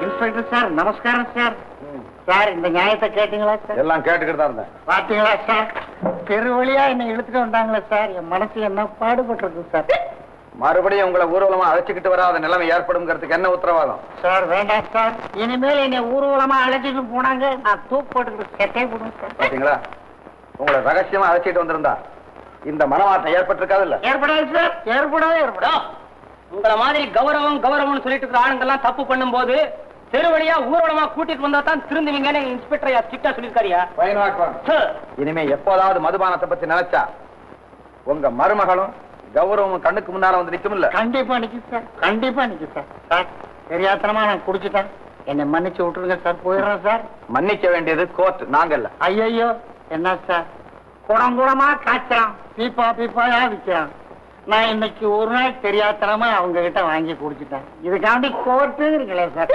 Inspector sir நமஸ்காரம் sir. Sir இந்த நியாயத்தை கேட்டீங்களா சார்? எல்லாம் கேட்டுக்கிட்டு தான் இருந்தேன். பாத்தீங்களா சார், தெரு வழியா என்ன இழுத்துட்டு வந்தாங்களே சார், என் மனசு என்ன பாடுபட்டிருக்கு சார். மறுபடியும் உங்களை ஊர்வலமா அழைச்சிக்கிட்டு வராத நிலைமை ஏற்படும்ங்கிறதுக்கு என்ன உத்தரவாதம்? சார் வேண்டாம் சார், இனிமேல் என்னை ஊர்வலமா அழைச்சிட்டு போனாங்க நான் தூக்கு போட்டுக்கிட்டு செட்டே போடுவேன் சார். பாத்தீங்களா, உங்களை ரகசியமா அழைச்சிட்டு வந்திருந்தா இந்த மனமாற்றம் ஏற்பட்டிருக்காது இல்ல? ஏற்படாது சார், ஏற்படாது. உங்களை மாதிரி கௌரவம்னு சொல்லிட்டு இருக்கிற ஆளுங்கெல்லாம் தப்பு பண்ணும் போது தெரு வழியா ஊர்வலமா கூட்டிட்டு வந்தா தான் திருந்துவீங்கன்னு இன்ஸ்பெக்டர் ஸ்ட்ரிக்டா சொல்லிருக்காரியா? இனிமே எப்போதாவது மதுபானத்தை பத்தி நினைச்சா உங்க மருமகளும் கௌரவம் கண்ணுக்கு முன்னால வந்து நிக்கும் இல்ல? கண்டிப்பா நிக்கும் சார், கண்டிப்பா நிக்கும் சார். சார் தெரியாத்தனமா நான் குடிச்சிட்டேன், என்னை மன்னிச்சு விட்டுருங்க சார், போயிடுறேன் சார். மன்னிக்க வேண்டியது கோர்ட், நாங்க இல்ல. ஐயோ என்ன சார், குடங்குடமா காய்ச்சறான், பீப்பா பீப்பாயா விற்கிறான். நான் இன்னைக்கு ஒரு நாள் தெரியாத்தனமா அவங்க கிட்ட வாங்கி குடிச்சிட்டேன், இதுக்காண்டி கோர்ட்டுங்களே சார்.